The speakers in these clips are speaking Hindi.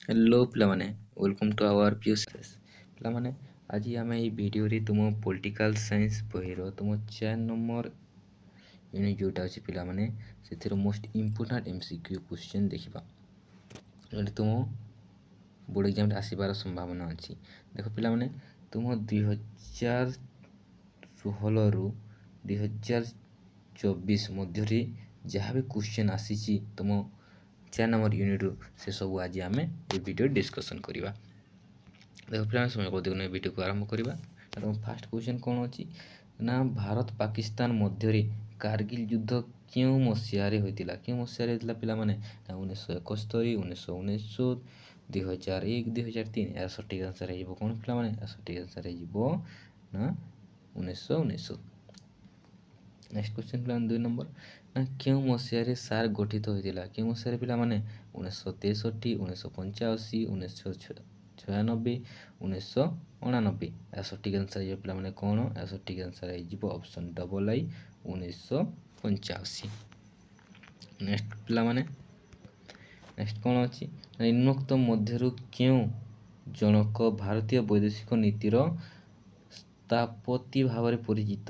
हेलो पिलामाने वेलकम टू आवर पीयूष पिलामाने आज आम ये वीडियो रे तुम पॉलिटिकल साइंस बहिर तुम 4 नंबर यूनिट जोटा अच्छे पिलामाने से मोस्ट इम्पोर्टेंट एमसीक्यू क्वेश्चन देखा जो तुम बोर्ड एग्जाम आसबार संभावना अच्छी देख पिलामाने तुम 2016 रु 2024 मध्य जहाँ भी क्वेश्चन आसी तुम 4 नंबर यूनिट से सब आज आम ये वीडियो डिस्कसन करवा देख पे समय को देखना वीडियो को आरंभ करवा फास्ट क्वेश्चन कौन अच्छी ना भारत पाकिस्तान मध्य कारगिल युद्ध क्यों मसीह होता क्यों मसीह पे 1971 1969 2001 2003 यार सठिक आंसर हो कौन पे सठिक आंसर हो ना 1969 नेक्स्ट क्वेश्चन पे 2 नंबर ना क्यों मसीह सार गठित होता क्यों मसीह पे 1963 1985 1996 1989 या सठिक आंसर हो पे कौन या सठिक आंसर हो ऑप्शन डबल आई 1985 नेक्स्ट पे नेक्स्ट कौन अच्छी निम्नोक्त मध्य क्यों जनक भारतीय वैदेशिक नीतिर स्थापति भाव में परिचित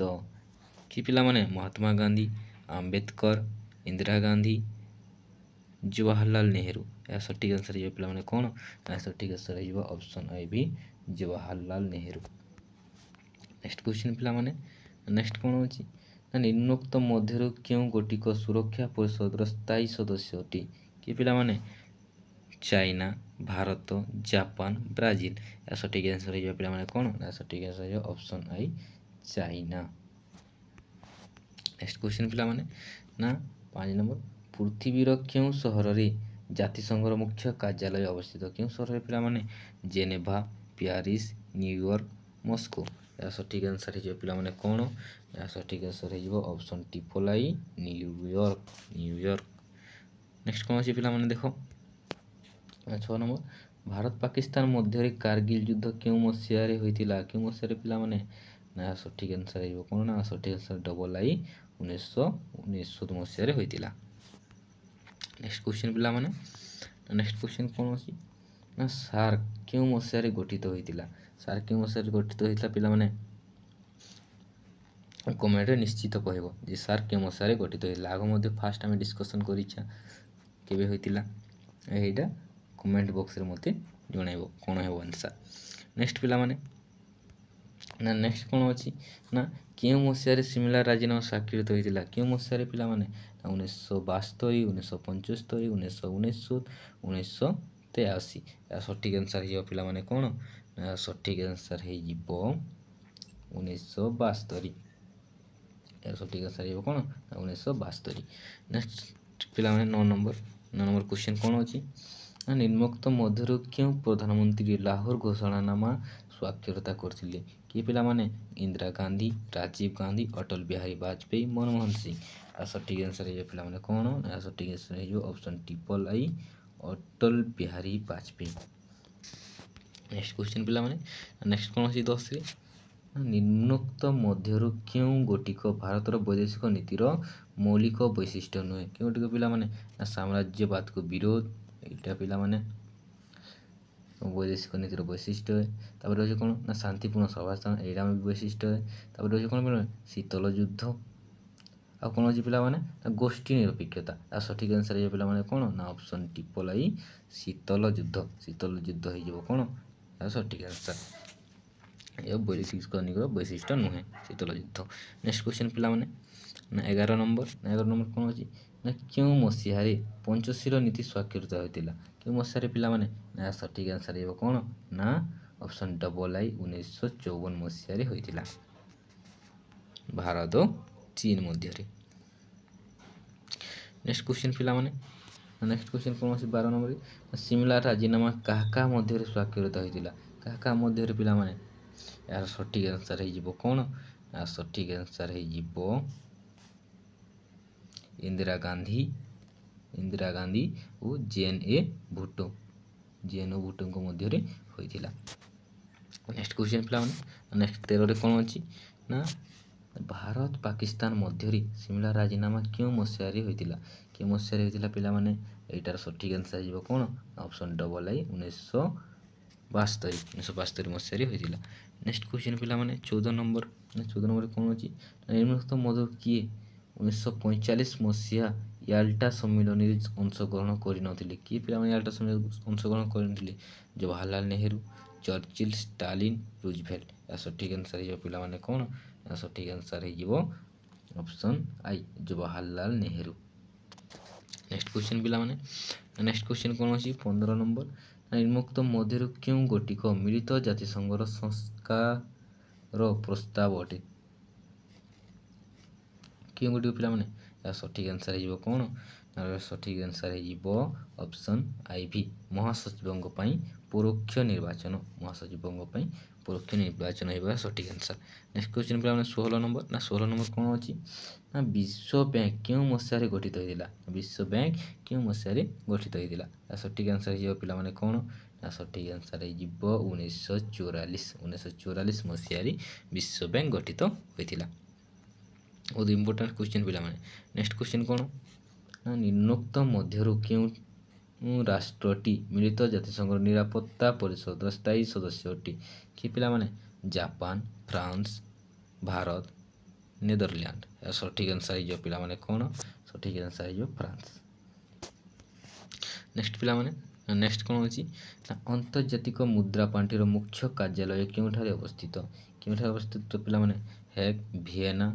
कि पिला माने महात्मा गांधी आंबेडकर इंदिरा गांधी जवाहरलाल नेहरू या सठिक आंसर हो पे कौन या सठिक आंसर हो ऑप्शन ए भी जवाहरलाल नेहरू नेक्स्ट क्वेश्चन पिला माने नेक्स्ट कौन अच्छी निम्नोक्त मध्य क्यों गोटिक सुरक्षा परिषद स्थायी सदस्य अटे कि पिला माने चाइना भारत जापान ब्राजिल या सठिक आंसर हो पे कौन या सठिक आंसर हो ऑप्शन आई चाइना नेक्स्ट क्वेश्चन पिला माने ना 5 नंबर पृथ्वीर क्यों सहर रे जातिसंघर मुख्य कार्यालय अवस्थित क्यों सहर पिला माने जेनेभा पेरिस न्यूयॉर्क मस्को या सठिक आंसर हो पे कौन या सठिक आंसर हो option triple I New York next कौन अच्छी पिला देख 6 नंबर भारत पाकिस्तान मध्य कारगिल युद्ध क्यों मसीह होता क्यों मसीह पे ना सठिक आंसर हो कौन ना सठिक आंसर डबल आई 1969 मसीह होता नेक्स्ट क्वेश्चन पिला नेक्स्ट क्वेश्चन कौन अच्छी ना सार्क क्यों मसीह गठित होता सार्क क्यों मसीह गठित होता पिला कमेंट निश्चित कह सार्क क्यों मसीह गठित होता आग फास्ट आम डिस्कसन कर कमेंट बॉक्स रे मते जणाइबो कोन है आंसर नेक्स्ट पिला माने ना नेक्स्ट कोन अछि ना क्यों मसीह रे सिमला राजीनामा स्वाक्षरित होइतिला क्यों मसीह रे पिला माने 1972 1975 1969 1983 या सठिक आंसर हियो पिला माने कोन ना सठिक आंसर हे जिवो 1972 या सठिक आंसर हियो कोन 1972 नेक्स्ट पिला माने 9 नंबर क्वेश्चन कोन अछि निम्नोक्त मध्य क्यों प्रधानमंत्री लाहौर घोषणानामा स्वाक्षरता करथिले कि पिला माने इंदिरा गांधी राजीव गांधी अटल बिहारी वाजपेयी मनमोहन सिंह आ सठिक आंसर हो पे कौन आ सठिक आंसर हो option triple I Atal Bihari Vajpayee next question पिला नेक्स्ट कौन अच्छी 10 निम्नोक्त मध्य क्यों गोटिक भारतर वैदेशिक नीतिर मौलिक वैशिष्ट्य नुहे क्यों गोटिक पिला साम्राज्यवाद को विरोध यहाँ पिला वैदेशिक नीतिर वैशिष्ट्य है रही कौन ना शांतिपूर्ण सभास्थान यहाँ वैशिष्ट्य है रही कौन शीतल युद्ध आ कौन अच्छी पे गोष्ठी निरपेक्षता आ सठिक आंसर हो पे कौन ना ऑप्शन ट्रिपल आई शीतल युद्ध हो कौन आ सठिक आंसर ये वैशिष्ट वैशिष्ट्य नुहे शीतल युद्ध नेक्स्ट क्वेश्चन पिला ना 11 नंबर कौन अच्छी ना क्यों मसीह पंचशील नीति स्वाक्षरित होता क्यों मसीह पिला ना सठिक आंसर हो कौन ना ऑप्शन डबल आई 1954 मसीह होता भारत चीन मध्य नेक्स्ट क्वेश्चन पिला नेक्स्ट क्वेश्चन कौन अच्छी 12 नंबर सिमला राजीनामा क्या मध्य स्वाक्षरित होता क्या मध्य पिला यार सठिक आंसर हो कौन यार सठिक आंसर हो इंदिरा गांधी और जे.एन.ए. भुट्टो को मध्य होइतिला नेक्स्ट क्वेश्चन पिला नेक्स्ट 13 रे कौन अच्छी ना भारत पाकिस्तान मध्य सिमला राजीनामा क्यों मसीह होइतिला क्यों मसीह होइतिला पिला एटार सठिक आंसर हो कौन ऑप्शन डबल आई 1972 मसीह होता। नेक्स्ट क्वेश्चन पिला माने 14 नंबर कौन अच्छी निम्नलिखित मध्य किए 1945 मसीहा याल्टा सम्मिलन अंशग्रहण करनथिले किए पिला माने याल्टा सम्मिलन अंशग्रहण करनथिले Jawaharlal Nehru Churchill Stalin Roosevelt या सठिक आंसर हो पिला माने कौन या सठिक आंसर हो ऑप्शन आई जवाहरलाल नेहरू। नेक्स्ट क्वेश्चन पिला माने नेक्स्ट क्वेश्चन कौन अच्छी 15 नंबर निम्नलिखित मध्य क्यों गोटिक मिलित जातिसंघर संस्कार प्रस्ताव अटे क्यों गोटिक पिला माने या सठिक आंसर हो कौन सठिक आंसर हो ऑप्शन आई भी महासचिवों परोक्ष निर्वाचन होगा सठिक आंसर। नेक्स्ट क्वेश्चन पे 16 नंबर कौन अच्छी ना विश्व बैंक क्यों मसीह गठित होता विश्व बैंक क्यों मसीह गठित होता सठिक आंसर हो पिला माने कौन ना सठिक आंसर हो 1944 मसीह विश्व बैंक गठित होता। बहुत इंपोर्टेंट क्वेश्चन पिला माने। नेक्स्ट क्वेश्चन कौन ना निम्नोक्त मध्यरु क्यों राष्ट्रटी मिलित जातिसंघ निरापत्ता परिषद स्थायी सदस्य अटे कि पिला माने जापान फ्रांस भारत नेदरलैंड सठिक आंसर हो पिला माने कौन सठिक आंसर हो फ्रांस। नेक्स्ट पिला माने नेक्स्ट कौन अच्छी अंतर्जातिक मुद्रा पांठिर मुख्य कार्यालय क्योंठारे अवस्थित पिला माने Hague Vienna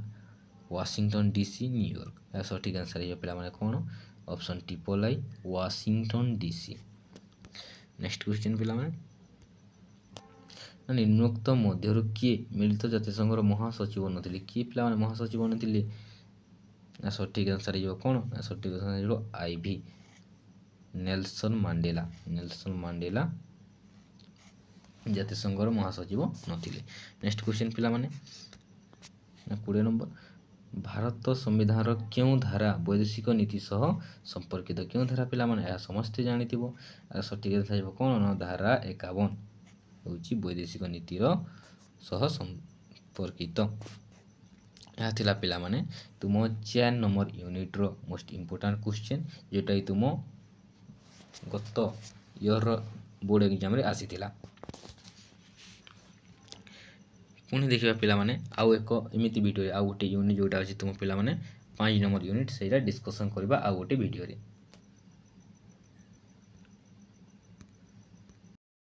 Washington DC New York या सठिक आंसर हो पिला माने कौन option triple I Washington DC. Next question पिला माने निम्नोक्त मध्यरु किए मिलित जातिसंघर महासचिव नथिले किए पिला माने महासचिव नथिले सठिक आंसर हो कौन सठिक आंसर हो आईवी नेल्सन मांडेला जातिसंघर महासचिव नथिले। नेक्स्ट क्वेश्चन पिला माने 20 नंबर भारत संविधान क्यों धारा वैदेशिक नीति सह संपर्कित क्यों धारा पिला माने समस्ते जानिथिबो सठिक आंसर हो कौन धारा 51 होची वैदेशिक नीतिर सह संपर्कित। यह थिला पिला माने तुम 4 नंबर यूनिट रो मोस्ट इंपोर्टेंट क्वेश्चन जेटा तुम गत ईयर बोर्ड एग्जाम रे आसीथिला। पुणी देखा पिला माने आउ एक एमिति वीडियो आउ गोटे यूनिट जोटा अच्छी तुम पिला माने 5 नंबर यूनिट से डिस्कसन करवा आउ गोटे वीडियो रे।